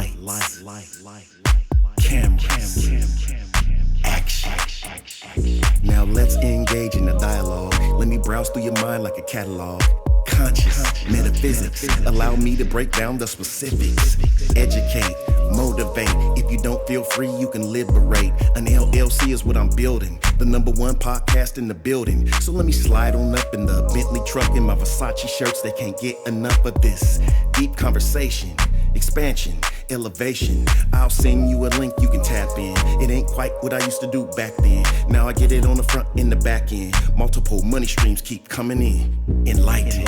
Lights, cameras, action. Now let's engage in the dialogue. Let me browse through your mind like a catalog. Conscious metaphysics, allow me to break down the specifics. Educate, motivate. If you don't feel free, you can liberate. An LLC is what I'm building, the #1 podcast in the building. So let me slide on up in the Bentley truck in my Versace shirts. They can't get enough of this deep conversation, expansion, elevation. I'll send you a link you can tap in. It ain't quite what I used to do back then. Now I get it on the front and the back end. Multiple money streams keep coming in. Enlighten,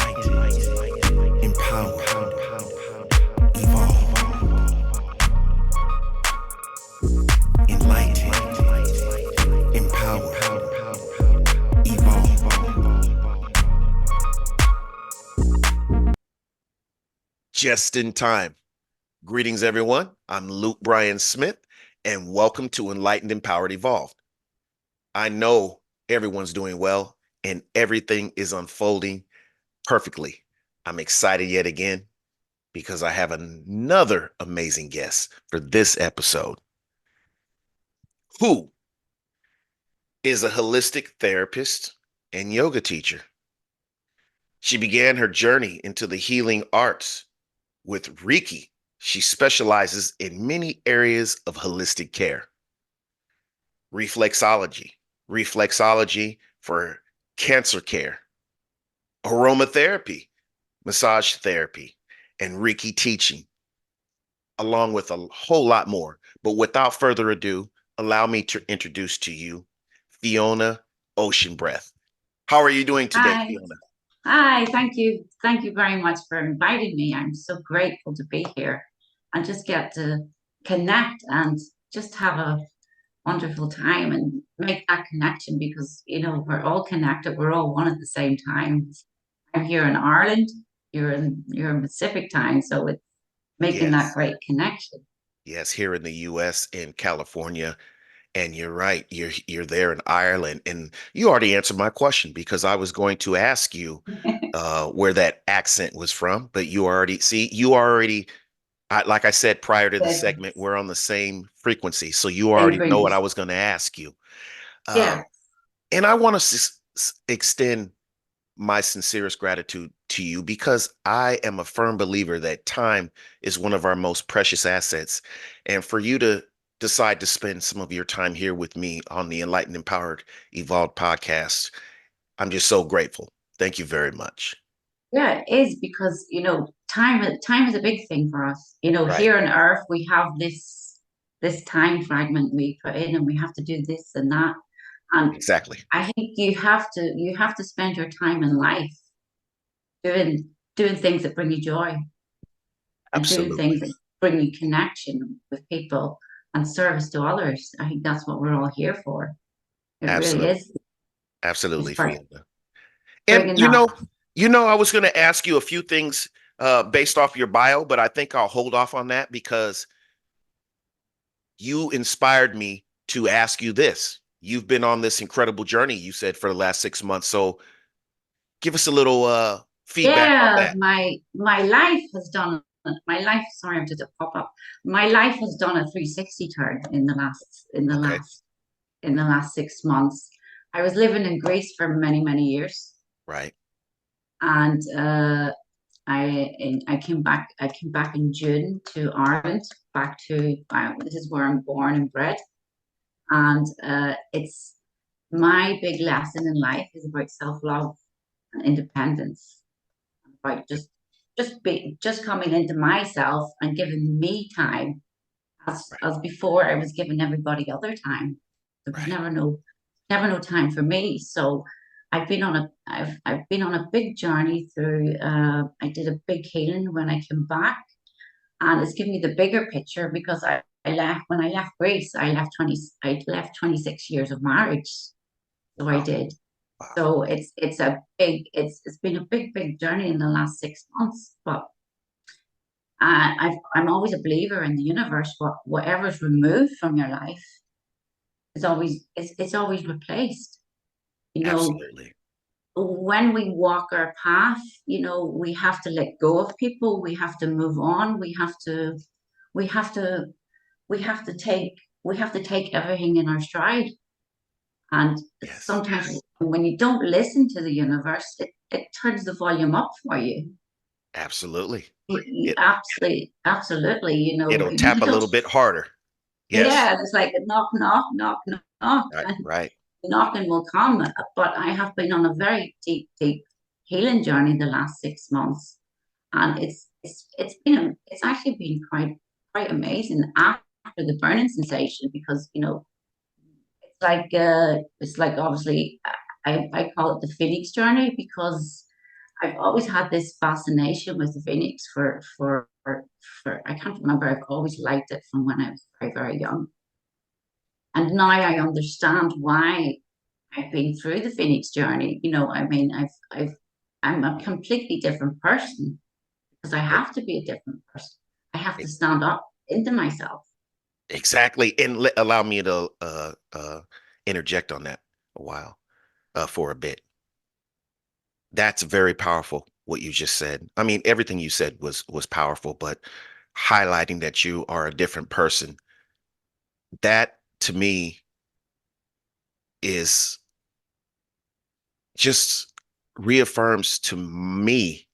empower, evolve. Enlighten, empower, evolve. Just in time. Greetings, everyone. I'm Luke Bryan Smith, and welcome to Enlightened, Empowered, Evolved. I know everyone's doing well, and everything is unfolding perfectly. I'm excited yet again because I have another amazing guest for this episode, who is a holistic therapist and yoga teacher. She began her journey into the healing arts with Reiki. She specializes in many areas of holistic care. Reflexology for cancer care, aromatherapy, massage therapy, and Reiki teaching, along with a whole lot more. But without further ado, allow me to introduce to you Fiona Oceanbreath. How are you doing today, Hi. Fiona? Hi, thank you. Thank you very much for inviting me. I'm so grateful to be here and just get to connect and just have a wonderful time and make that connection because, we're all connected. We're all one at the same time. I'm here in Ireland. You're in Pacific time, so it's making that Yes. great connection. Yes, here in the US, in California. And you're right. You're there in Ireland, and you already answered my question because I was going to ask you where that accent was from, but like I said prior to the Yes. segment, we're on the same frequency, so you Same already know what I frequency. was going to ask you. Yeah. And I want to extend my sincerest gratitude to you because I am a firm believer that time is one of our most precious assets, and for you to decide to spend some of your time here with me on the Enlightened, Empowered, Evolved podcast, I'm just so grateful. Thank you very much. Yeah, it is because time is a big thing for us. Right. Here on Earth we have this time fragment we put in, and we have to do this and that. And Exactly. I think you have to spend your time in life doing things that bring you joy and doing things Absolutely. that bring you connection with people and service to others. I think that's what we're all here for. It really Absolutely. is. It's Absolutely, for Fiona. And bringing that. I was going to ask you a few things based off your bio, but I think I'll hold off on that because you inspired me to ask you this. You've been on this incredible journey, you said, for the last 6 months. So give us a little feedback on Yeah, that. my life has done my life. Sorry, I'm just a pop up. My life has done a 360 turn in Okay. the last 6 months. I was living in Greece for many years, Right. and I came back. I came back in June to Ireland. Back to this is where I'm born and bred, and it's my big lesson in life is about self love and independence. About just coming into myself and giving me time Right. as before I was giving everybody other time. There was Right. never no time for me. So I've been on a big journey through I did a big healing when I came back, and it's given me the bigger picture because I left when I left Greece. I left 26 years of marriage. So I Wow. did. Wow. So it's been a big journey in the last 6 months. But I'm always a believer in the universe. Whatever's removed from your life is always replaced. You know, Absolutely. when we walk our path, we have to let go of people. We have to move on. we have to we have to take everything in our stride. And Yes, sometimes when you don't listen to the universe, it turns the volume up for you. absolutely. You It absolutely, it'll you tap a don't. little bit harder. Yes. Yeah, it's like a knock, knock, knock, knock, Right, and right. knocking will come. But I have been on a very deep, deep healing journey the last 6 months, and it's actually been quite amazing after the burning sensation, because it's like obviously I call it the Phoenix journey, because I've always had this fascination with the Phoenix for I can't remember. I've always liked it from when I was very, very young. And now I understand why I've been through the Phoenix journey. I mean, I'm a completely different person, because I E- have to be a different person. I have e- to stand up into myself. Exactly. And allow me to interject on that a while for a bit. That's very powerful what you just said. I mean, everything you said was powerful, but highlighting that you are a different person, that to me is just reaffirms to me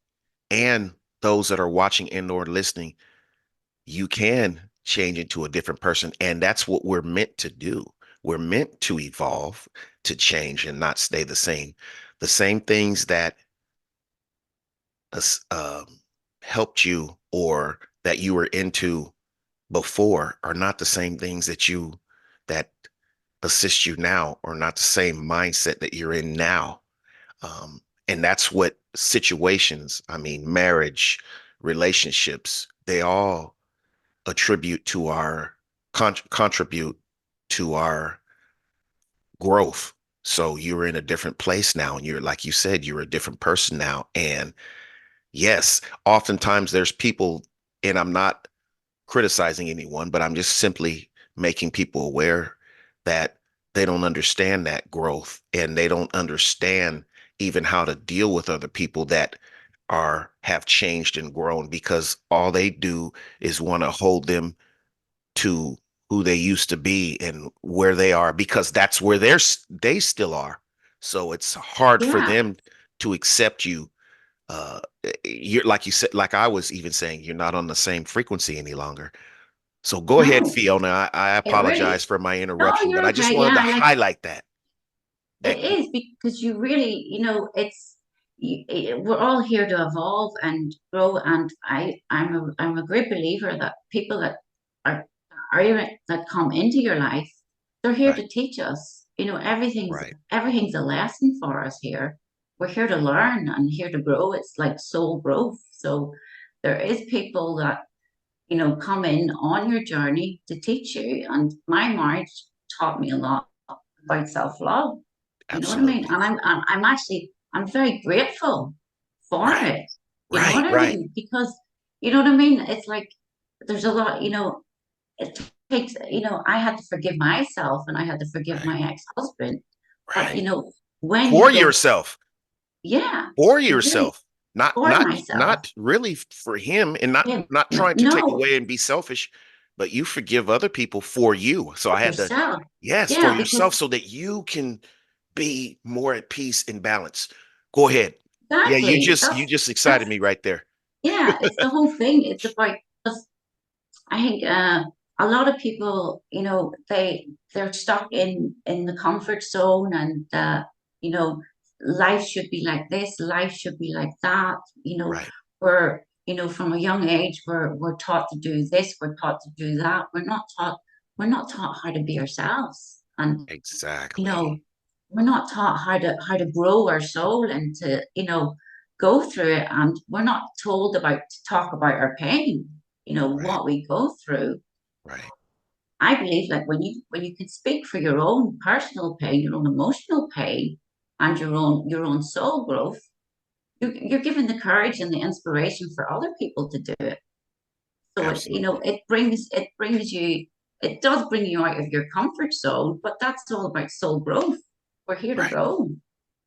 and those that are watching and or listening, you can change into a different person. And that's what we're meant to do. We're meant to evolve, to change and not stay the same. The same things that us helped you or that you were into before are not the same things that assist you now, or not the same mindset that you're in now. And that's what situations, I mean, marriage, relationships, they all attribute to our contribute to our growth. So you're in a different place now, and you're, like you said, you're a different person now. And yes, oftentimes there's people, and I'm not criticizing anyone, but I'm just simply making people aware that they don't understand that growth, and they don't understand even how to deal with other people that have changed and grown, because all they do is want to hold them to who they used to be and where they are, because that's where they still are. So it's hard for Yeah, them to accept you. You're, like you said, like I was even saying, you're not on the same frequency any longer. So go ahead, no, Fiona. I it really. apologize for my No, interruption, but you're I just okay. wanted to Yeah, like highlight that. it That is, because you really, we're all here to evolve and grow. And I'm a great believer that people that are that come into your life, they're here right, to teach us. Everything's right, everything's a lesson for us here. We're here to learn and here to grow. It's like soul growth. So there is people that come in on your journey to teach you. And my marriage taught me a lot about self-love. You know what I mean? absolutely, And I'm very grateful for right, it. You know what right, I right, mean? Because you know what I mean? It's like there's a lot, it takes, I had to forgive myself, and I had to forgive right, my ex-husband. But right. when For you go, yourself, yeah, for really, yourself, not for not myself, not really for him, and him, not trying to take no, away and be selfish, but you forgive other people for you. So for I had to, yourself. yes, for Yeah, yourself, because so that you can be more at peace and balance. Go ahead. Yeah, you exactly, just you just that's excited me right there. yeah, it's the whole thing. It's about, I think a lot of people, they're stuck in the comfort zone, and life should be like this, life should be like that. Right. We're from a young age, we're taught to do this, we're taught to do that. We're not taught how to be ourselves, and you Exactly. know we're not taught how to grow our soul and to go through it. And we're not told about to talk about our pain, Right. what we go through. Right. I believe, like, when you can speak for your own personal pain, your own emotional pain, and your own soul growth, you're given the courage and the inspiration for other people to do it. So Absolutely. it does bring you out of your comfort zone, but that's all about soul growth. We're here to Right. grow.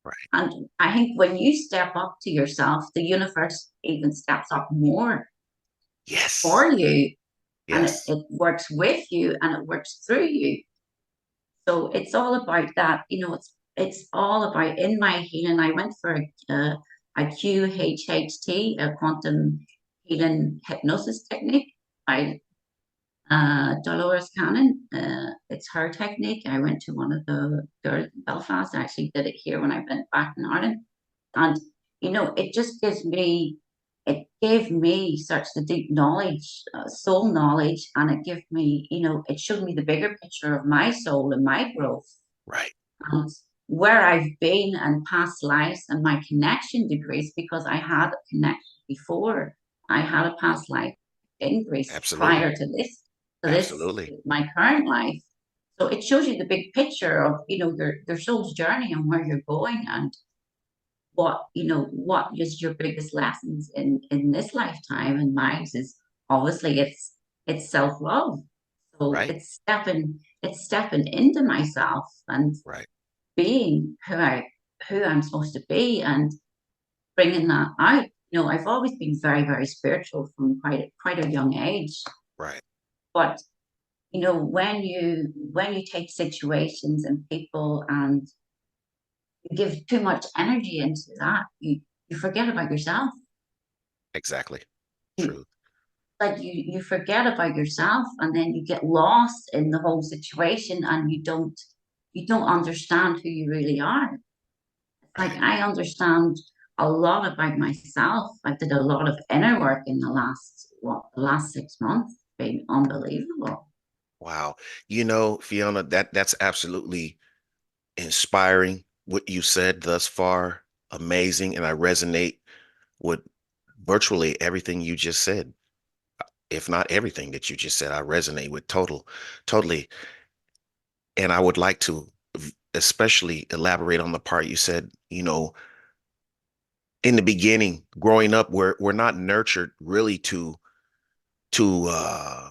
Right. And I think when you step up to yourself, the universe even steps up more Yes. for you. and Yes. it works with you and it works through you. So it's all about that, it's all about, in my healing, I went for a QHHT, a quantum healing hypnosis technique by Dolores Cannon. It's her technique. I went to one of the girls in Belfast. I actually did it here when I went back in Ireland. And, it just it gave me such the deep knowledge, soul knowledge, and it gave me, it showed me the bigger picture of my soul and my growth Right. and where I've been and past lives and my connection degrees, because I had a connection before. I had a past life in Greece Absolutely. prior to this Absolutely. my current life. So it shows you the big picture of, your soul's journey and where you're going, and what is your biggest lessons in this lifetime. And mine is obviously it's self-love. So Right. it's stepping into myself and Right. being who I'm supposed to be, and bringing that out. I've always been very, very spiritual from quite a young age, Right. but when you take situations and people and you give too much energy into that, you forget about yourself. Exactly. You, True. like you forget about yourself, and then you get lost in the whole situation, and you don't understand who you really are. Like, Right. I understand a lot about myself. I did a lot of inner work in the last 6 months. It's been unbelievable. Wow. Fiona, that's absolutely inspiring what you said thus far. Amazing. And I resonate with virtually everything you just said. If not everything that you just said, I resonate with totally. And I would like to especially elaborate on the part you said, in the beginning, growing up, we're not nurtured really to to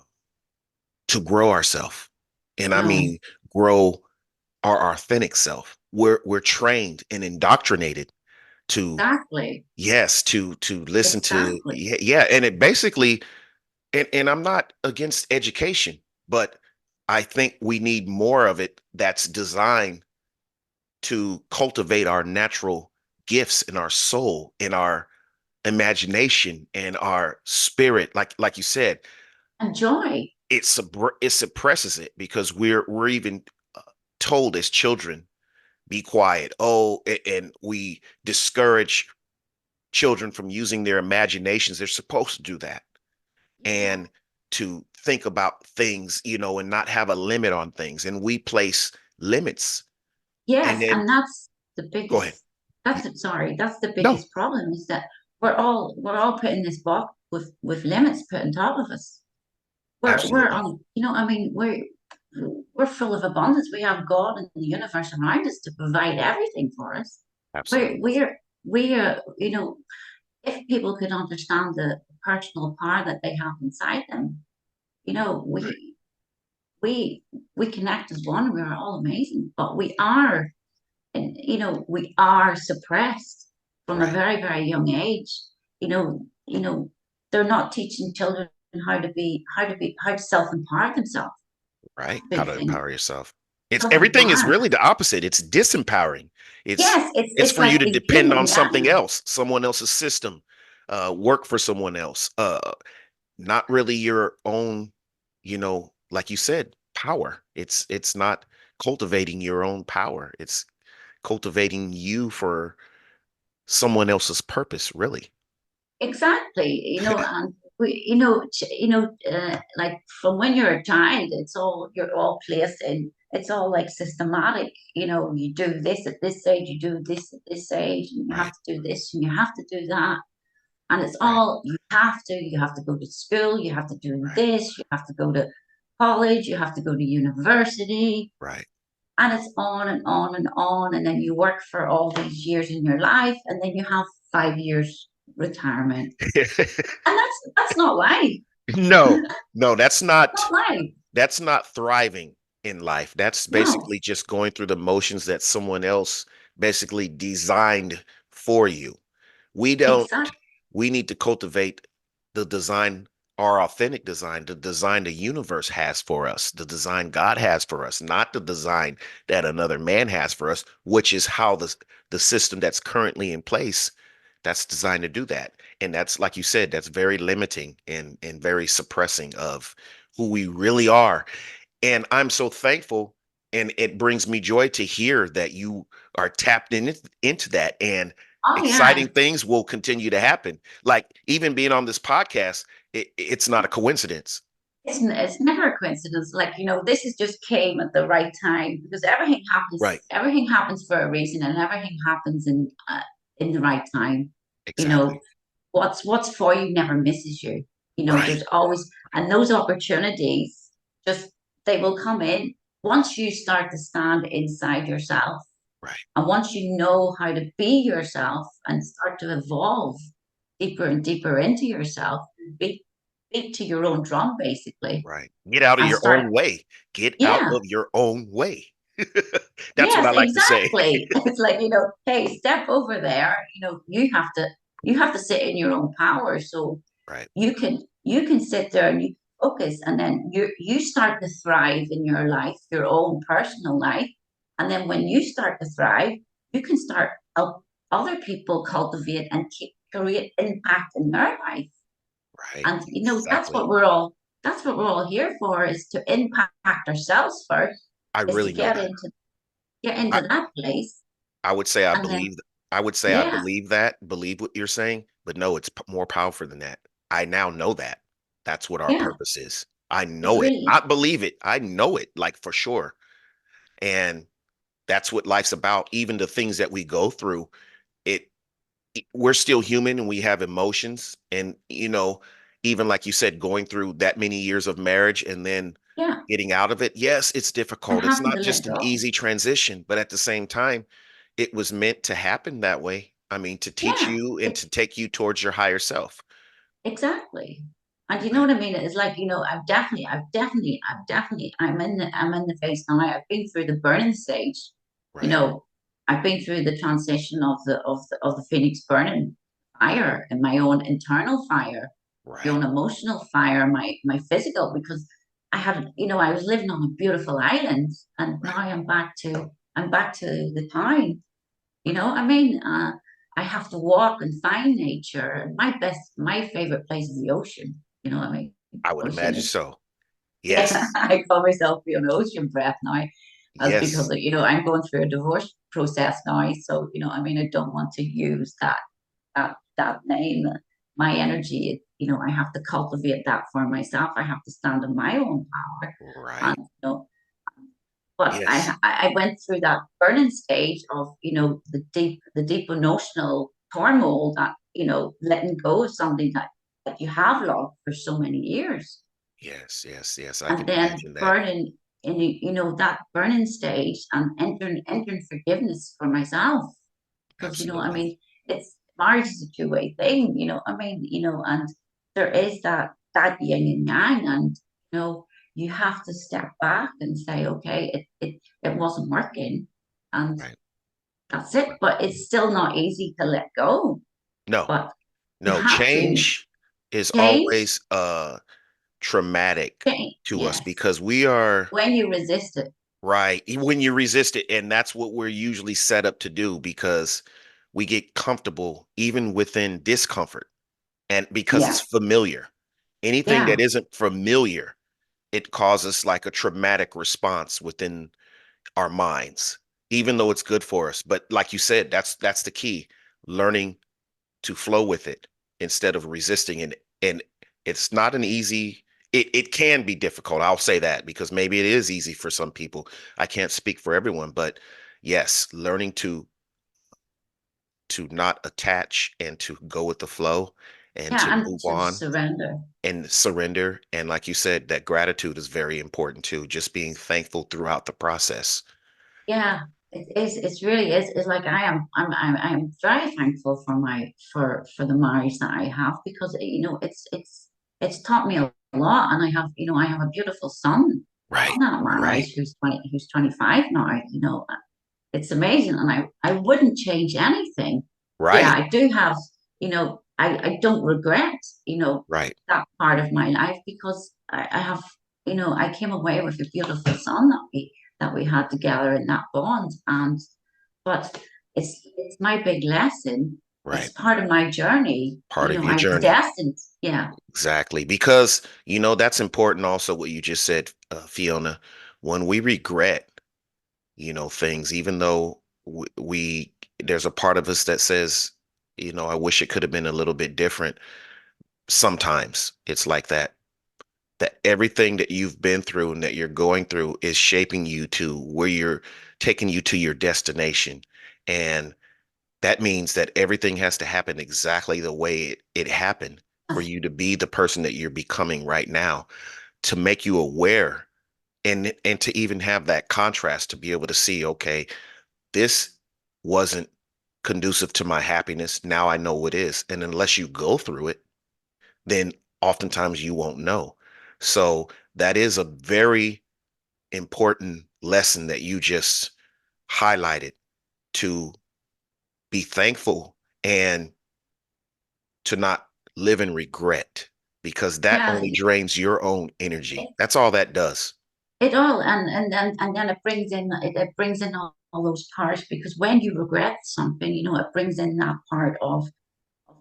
grow ourselves. And I No, mean grow our authentic self. We're trained and indoctrinated to, exactly, yes, to listen to, exactly. yeah, yeah. And it basically, and I'm not against education, but I think we need more of it that's designed to cultivate our natural gifts in our soul, in our imagination, and our spirit. Like you said, And joy. it suppresses it because we're even uh, told as children, be quiet. Oh, and we discourage children from using their imaginations. They're supposed to do that, Yeah. and to think about things, and not have a limit on things. And we place limits. And Yes, then and that's the go ahead. biggest. Y- That's the No, biggest problem, is that we're all put in this box with limits put on top of us. We're absolutely. on, I mean, we're full of abundance. We have God and the universe around us to provide everything for us. We're Absolutely. we're we're if people could understand the personal power that they have inside them, you know, Right. we we we connect as one. We are all amazing, but we are suppressed from a Right. very, very young age. They're not teaching children how to self-empower themselves. Right. How Big to thing. empower yourself. It's everything is Self-empower. really the opposite. It's disempowering. It's Yes, it's it's it's for you like to the depend yin on and something yang. else, someone else's system, work for someone else. Not really your own, like you said, power. It's not cultivating your own power. It's cultivating you for someone else's purpose, really. Exactly. And like from when you're a child, you're all placed in. It's all like systematic. You do this at this age, you do this at this age, and you have Right. to do this, and you have to do that. And it's Right. all you have to go to school, you have to do Right. this, you have to go to college, you have to go to university, Right. and it's on and on and on. And then you work for all these years in your life, and then you have 5 years retirement. And that's not life. No, no, Not life. that's not thriving in life. That's No, basically just going through the motions that someone else basically designed for you. We don't, exactly. we need to cultivate the design our authentic design, the design the universe has for us, the design God has for us, not the design that another man has for us, which is how the system that's currently in place that's designed to do that. And that's, like you said, that's very limiting and very suppressing of who we really are. And I'm so thankful, and it brings me joy to hear that you are tapped into that, and Oh yeah, exciting things will continue to happen. Like even being on this podcast, it's not a coincidence. it's never a coincidence. Like, this is just came at the right time because Right. everything happens for a reason, and everything happens in the right time. You Exactly. know, what's for you never misses you. Right. There's always, and those opportunities just, they will come in once you start to stand inside yourself, Right. and once you know how to be yourself and start to evolve deeper and deeper into yourself, beat beat to your own drum basically, Right. Get out of and your start. own way. Get out Yeah, of your own way. That's what yes, I like to say. exactly. It's like, hey, step over there. You have to sit in your own power, so Right. you can sit there and you focus, and then you start to thrive in your life, your own personal life. And then when you start to thrive, you can start help other people cultivate and create impact in their life. Right. And Exactly. that's what we're all here for, is to impact ourselves first, I is to really know get that. into I, that place. I would say I And then, believe I would say I yeah, believe that, believe what you're saying, but no, it's more powerful than that. I now know that. That's what our yeah, purpose is. I it's know it. really, Not believe it. I know it, like for sure. And that's what life's about. Even the things that we go through, it we're still human and we have emotions. And even like you said, going through that many years of marriage and then yeah, getting out of it, yes, it's and difficult. It's having not to let just an go. easy transition, but at the same time, it was meant to happen that way. I mean, to teach Yeah, you and to take you towards your higher self. exactly. And you know Right. what I mean? It's like, I'm in the phase now. I've been through the burning stage. You Right. know, I've been through the transition of the phoenix burning fire, and my own internal fire, my Right. own emotional fire, my physical, because I was living on a beautiful island, and now Right. I'm back to the town. I have to walk and find nature. My favorite place is the ocean. You know what I mean? I would Ocean imagine is, so. yeah, Yes. I call myself Fiona Oceanbreath now, as because, Yes. I'm going through a divorce process now. So, I don't want to use that name. My energy, I have to cultivate that for myself. I have to stand in my own power. And, Right. but Yes. I went through that burning stage of, the deep emotional turmoil, that, letting go of something that you have loved for so many years. Yes. Yes. Yes. I And can then imagine that. burning in, that burning stage, and entering forgiveness for myself. Because, Absolutely. it's marriage is a two-way thing, and there is that yin and yang, and you have to step back and say, okay, it wasn't working, and Right. that's it. Right. But it's still not easy to let go. No. But you No. have to Change is change, always traumatic change. to us Yes, because we are when you resist it. right when you resist it, and that's what we're usually set up to do because we get comfortable even within discomfort, and because it's Yeah, familiar. Anything that yeah, isn't familiar, it causes like a traumatic response within our minds, even though it's good for us. But like you said, that's the key, learning to flow with it instead of resisting it. And it's not an easy, it can be difficult. I'll say that because maybe it is easy for some people. I can't speak for everyone, but yes, learning to not attach and to go with the flow and to yeah, and move to on surrender. and surrender. And like you said, that gratitude is very important too, just being thankful throughout the process. Yeah, it is. It really is. It's like I'm very thankful for the marriage that I have, because it's taught me a lot, and I have a beautiful son Right. from that Right. marriage, who's 25 now. It's amazing, and I wouldn't change anything. Yeah, Right. I do have, I don't regret, Right. that part of my life because I have, I came away with a beautiful son that we had together in that bond. But it's my big lesson. It's Right. part of my journey. Part of your I'm journey. destined. Yeah. Exactly. Because, that's important also what you just said, Fiona. When we regret, things, even though there's a part of us that says, I wish it could have been a little bit different. Sometimes it's like that everything that you've been through and that you're going through is shaping you to where you're taking you to your destination. And that means that everything has to happen exactly the way it happened for you to be the person that you're becoming right now, to make you aware and to even have that contrast to be able to see, okay, this wasn't conducive to my happiness. Now I know what is. And unless you go through it, then oftentimes you won't know. So that is a very important lesson that you just highlighted, to be thankful and to not live in regret, because that Yeah. only drains your own energy. That's all that does. It all and then it brings in all those parts because when you regret something, it brings in that part of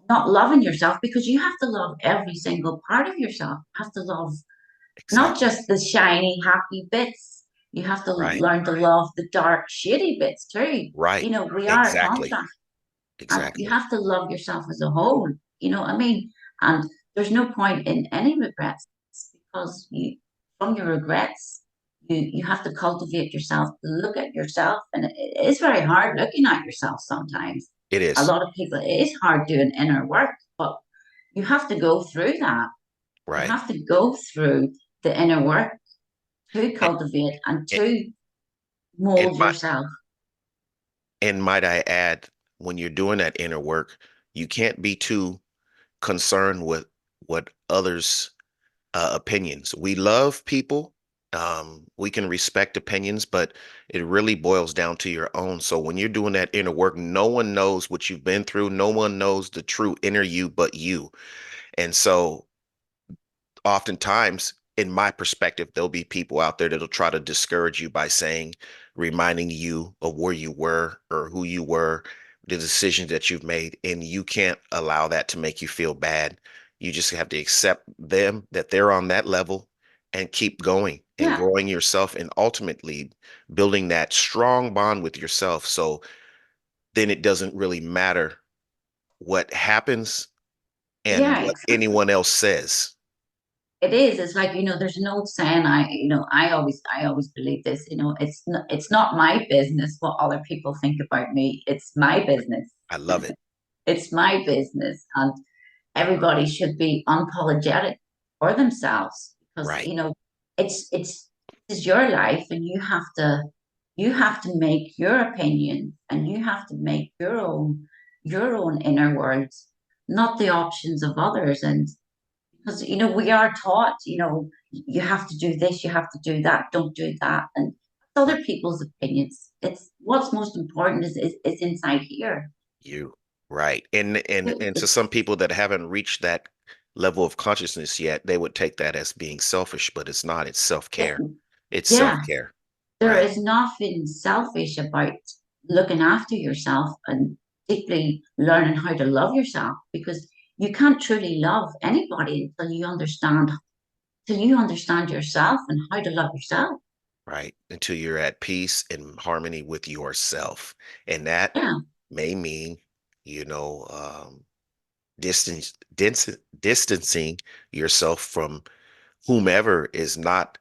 not loving yourself because you have to love every single part of yourself. You have to love not Exactly. just the shiny, happy bits. You have to Right. learn to love the dark, shitty bits too. Right. We are a Exactly. contrast, and you Exactly. have to love yourself as a whole. You know what I mean? And there's no point in any regrets because from your regrets, you have to cultivate yourself, to look at yourself, and it is very hard looking at yourself sometimes. It A is. lot of people, it is hard doing inner work, but you have to go through that. You Right. have to go through the inner work to And, cultivate and and, to and mold my yourself. and might I add, when you're doing that inner work, you can't be too concerned with what others' opinions. We love people. We can respect opinions, but it really boils down to your own. So when you're doing that inner work, no one knows what you've been through. No one knows the true inner you but you. And so oftentimes, in my perspective, there'll be people out there that'll try to discourage you by saying, reminding you of where you were or who you were, the decisions that you've made, and you can't allow that to make you feel bad. You just have to accept them, that they're on that level, and keep going and Yeah, growing yourself and ultimately building that strong bond with yourself. So then it doesn't really matter what happens and yeah, what exactly. anyone else says. It is. It's like, there's an old saying, I always believe this, it's not my business what other people think about me. It's my business. I love it. It's my business. And everybody should be unapologetic for themselves because, Right. it's your life and you have to make your opinion and you have to make your own inner worlds, not the options of others. And because we are taught, you have to do this, you have to do that, don't do that, and other people's opinions. It's what's most important is inside here. You. Right. And to It's some people that haven't reached that level of consciousness yet, they would take that as being selfish, but it's not. It's it, self-care. It's yeah, self-care. there Right. is nothing selfish about looking after yourself and deeply learning how to love yourself because you can't truly love anybody until you understand yourself and how to love yourself. Right. Until you're at peace and harmony with yourself. And that Yeah. may mean, distancing yourself from whomever is not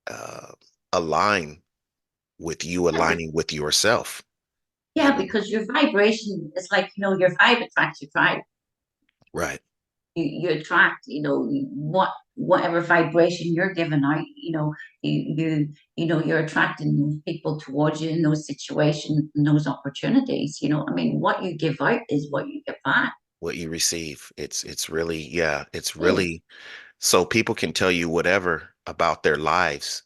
uh, aligned with you, Yeah, aligning with yourself, you yeah, know. because your vibration is like, your vibe attracts your tribe. Right. You attract, whatever vibration you're giving out, you're attracting those people towards you in those situations and those opportunities. I mean, what you give out is what you get back. What you receive. It's really, yeah, it's It is. really, so people can tell you whatever about their lives,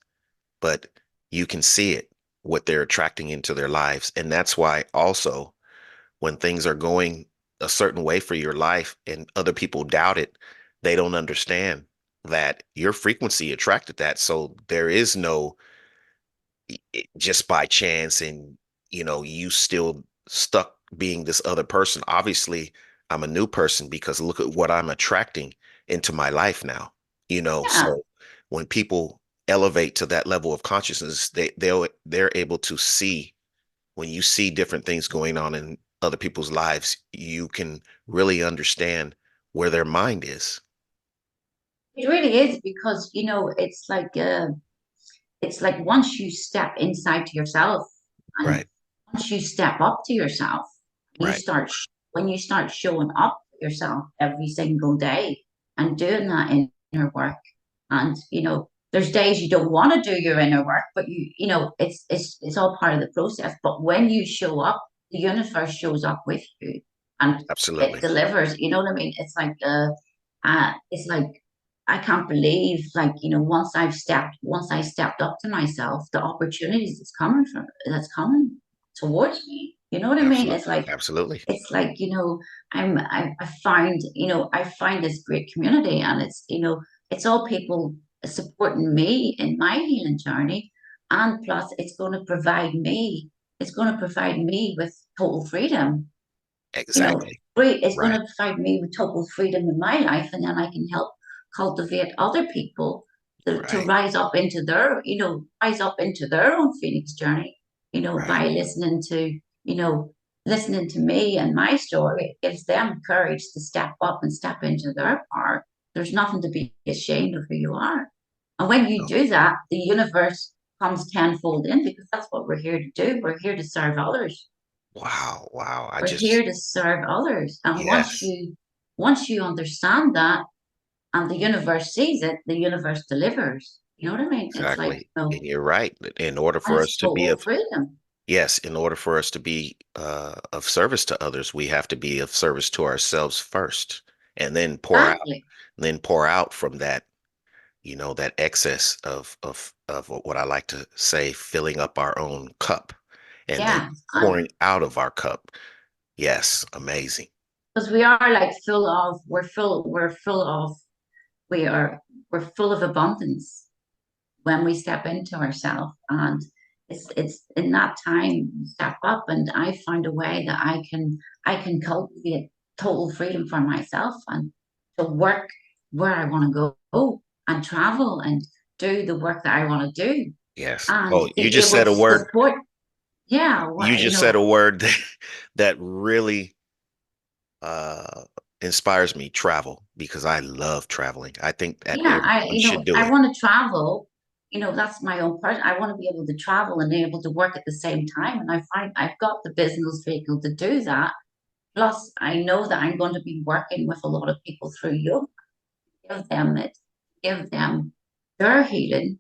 but you can see it, what they're attracting into their lives. And that's why also when things are going a certain way for your life and other people doubt it, they don't understand that your frequency attracted that. So there is no just by chance and you still stuck being this other person. Obviously, I'm a new person because look at what I'm attracting into my life now. Yeah. So when people elevate to that level of consciousness, they're able to see. When you see different things going on in other people's lives, you can really understand where their mind is. It really is because, it's like once you step inside to yourself and Right, once you step up to yourself, you right, start, when you start showing up for yourself every single day and doing that inner work. And, there's days you don't want to do your inner work, but it's all part of the process. But when you show up, the universe shows up with you and it absolutely. delivers. You know what I mean? It's like I can't believe, once I stepped up to myself, the opportunities that's coming towards me. You know what I mean? Absolutely, absolutely. It's like, I find this great community, and it's all people supporting me in my healing journey. And plus it's going to provide me with total freedom. Exactly. Free, it's going Right. to provide me with total freedom in my life, and then I can help cultivate other people to Right, rise up into their own Phoenix journey, right. by listening to me and my story. It gives them courage to step up and step into their power. There's nothing to be ashamed of who you are. And when you No. do that, the universe comes tenfold in, because that's what we're here to do. We're here to serve others. Wow, wow. We're here to serve others. And Yes, once you understand that and the universe sees it, the universe delivers. You know what I mean? It's like, exactly. And you're right. In order and for it's us to be total of, freedom. yes, in order for us to be of service to others, we have to be of service to ourselves first and Exactly. then pour out from that, that excess of what I like to say, filling up our own cup and then Yeah. And pouring out of our cup. Yes, amazing. because we are like we are, we're full of abundance when we step into ourselves. And it's in that time step up, and I find a way that I can cultivate total freedom for myself and to work where I want to go and travel and do the work that I want to do Yes. and Oh, you be just able said to a word. support. Yeah, You just said a word that really uh inspires me, travel, because I love traveling. I think that yeah, everyone should do I it. want to travel. That's my own person. I want to be able to travel and be able to work at the same time. And I find I've got the business vehicle to do that. Plus, I know that I'm going to be working with a lot of people through yoga, give them their healing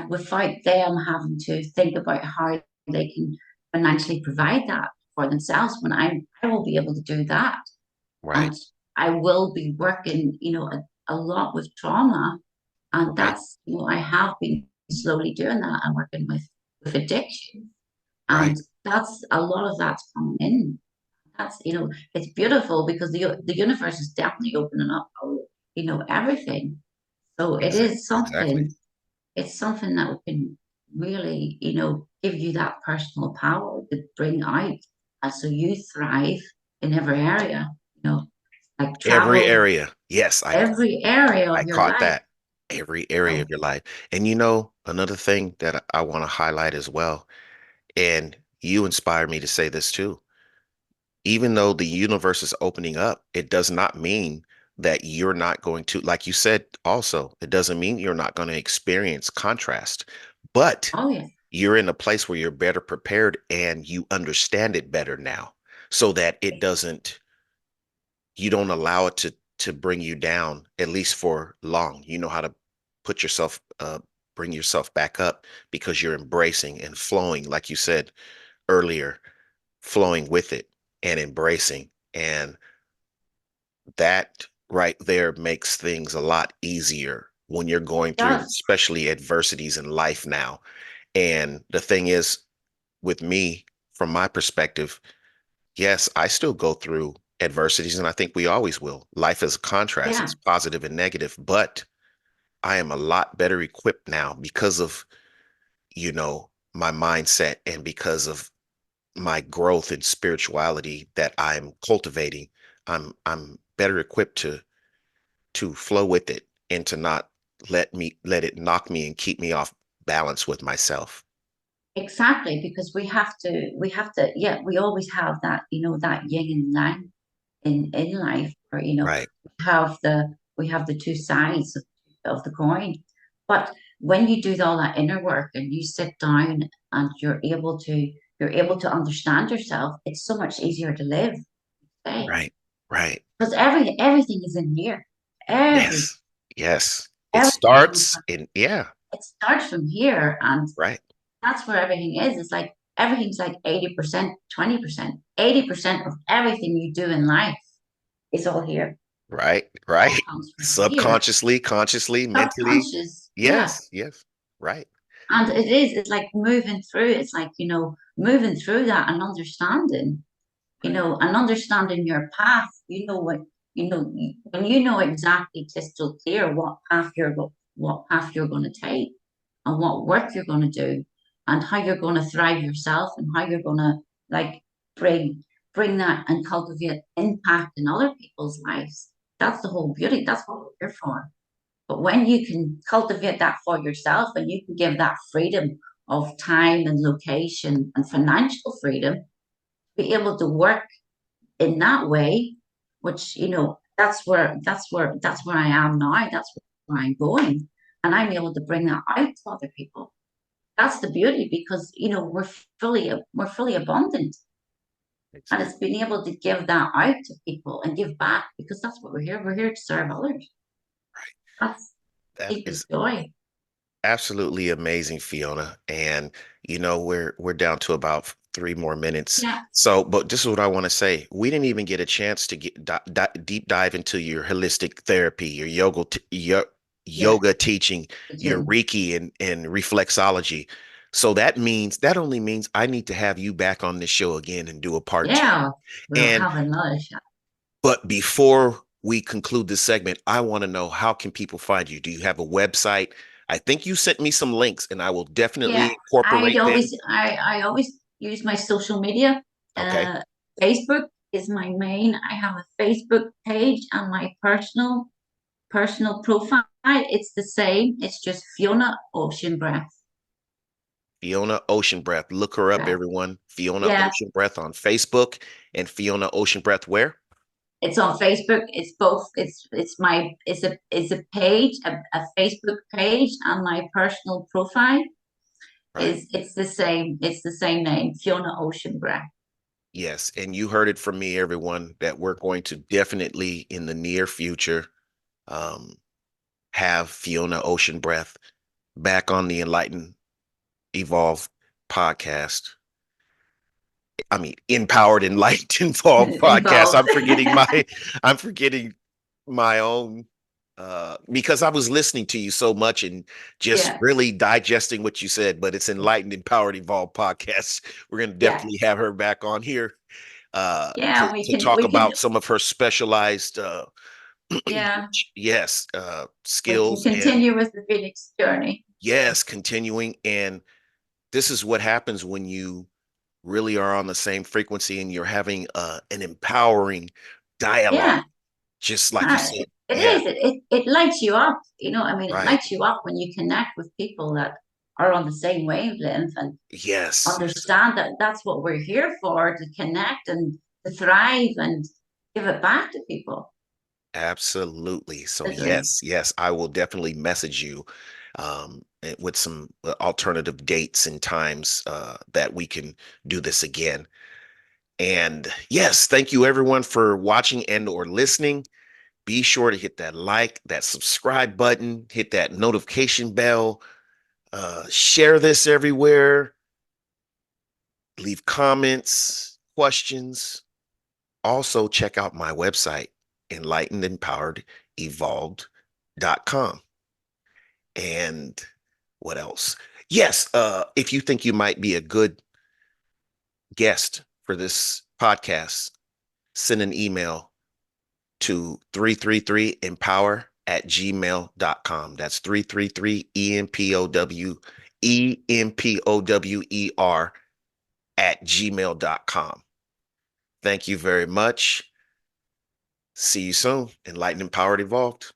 without them having to think about how they can financially provide that for themselves. I will be able to do that. Right, And I will be working, a lot with trauma. And right, I have been slowly doing that and working with addiction. right. And that's a lot of that's coming in. It's beautiful because the universe is definitely opening up, everything. So Exactly. it's something that can really, give you that personal power to bring out. And so you thrive in every area, like Every travel, area. Yes, every area I of your caught life. that. Every area So, of your life. And another thing that I want to highlight as well, and you inspired me to say this too. Even though the universe is opening up, it does not mean that you're not going to, like you said, also, it doesn't mean you're not going to experience contrast, but oh yeah, you're in a place where you're better prepared and you understand it better now so that you don't allow it to bring you down, at least for long. You know how to put yourself, bring yourself back up because you're embracing and flowing, like you said earlier, flowing with it and embracing. And that right there makes things a lot easier when you're going it through, does. especially adversities in life now. And the thing is, with me, from my perspective, yes, I still go through. adversities, and I think we always will. Life is a contrast, Yeah, it's positive and negative, but I am a lot better equipped now because of, my mindset and because of my growth in spirituality that I'm cultivating. I'm better equipped to flow with it and to not let it knock me and keep me off balance with myself. exactly. Because we have to, yeah, we always have that, that yin and yang in life, or Right, we have the two sides of the coin. But when you do all that inner work and you sit down and you're able to understand yourself, it's so much easier to live. Okay? right, right. Because everything is in here. Every Yes, yes. It everything comes starts from, in, yeah, it starts from here, and right, that's where everything is. It's like everything's like 80%, 20%. 80% of everything you do in life is all here. right, All right. comes from here. Subconsciously, consciously, mentally. Subconscious, yeah. Yes, yes, right, And it's like moving through, it's like, moving through that and understanding, and understanding your path. When you know exactly crystal clear what path you're going to take, and what work you're going to do, and how you're going to thrive yourself, and how you're going to, like, bring bring that and cultivate impact in other people's lives. That's the whole beauty. That's what we're here for. But when you can cultivate that for yourself, and you can give that freedom of time and location and financial freedom, be able to work in that way, which, that's where I am now. That's where I'm going. And I'm able to bring that out to other people. That's the beauty, because, we're fully abundant. And exactly. it's being able to give that out to people and give back, because that's what we're here. We're here to serve others. That's That is deepest joy. absolutely amazing, Fiona. And we're down to about 3 more minutes. Yeah, So, but this is what I want to say. We didn't even get a chance to deep dive into your holistic therapy, your yeah, yoga teaching, your teaching. Reiki and reflexology. So that only means I need to have you back on this show again and do a part two. Yeah, we'll And have another shot. but before we conclude this segment, I want to know, how can people find you? Do you have a website? I think you sent me some links and I will Yeah, definitely I incorporate them. always I always use my social media. Okay. Uh, Facebook is my main. I have a Facebook page, and my personal profile. It's the same. It's just Fiona Oceanbreath. Fiona Oceanbreath. Look her up, Breath. everyone. Fiona Yeah, Oceanbreath on Facebook and Fiona Oceanbreath where? it's on Facebook. It's both. It's a page, a Facebook page, and my personal profile Right. it's the same. It's the same name, Fiona Oceanbreath. Yes. And you heard it from me, everyone, that we're going to definitely in the near future um, have Fiona Oceanbreath back on the Enlighten Evolve podcast. I mean, empowered, enlightened, involved podcast. Involved. I'm forgetting my own because I was listening to you so much and just Yeah, really digesting what you said, but it's enlightened, empowered, evolved podcast. We're gonna yeah, definitely have her back on here yeah. We to can, talk we can, about some of her specialized yeah, yes, we can skills and continue with the Phoenix journey. yes, continuing. And this is what happens when you really are on the same frequency and you're having an empowering dialogue, Yeah, just like you said. it Yeah, is. It lights you up. I mean, it right. lights you up when you connect with people that are on the same wavelength, and Yes, understand that that's what we're here for, to connect and to thrive and give it back to people. absolutely. So Is it? yes, yes, I will definitely message you with some alternative dates and times that we can do this again. And yes, thank you everyone for watching and or listening. Be sure to hit that like, that subscribe button, hit that notification bell, share this everywhere, leave comments, questions. Also, check out my website, enlightened, empowered, evolved.com. And what else? Yes, if you think you might be a good guest for this podcast, send an email to 333empower@gmail.com. That's 333 EMPOWER @gmail.com. Thank you very much. See you soon. Enlightened, Empowered, Evolved.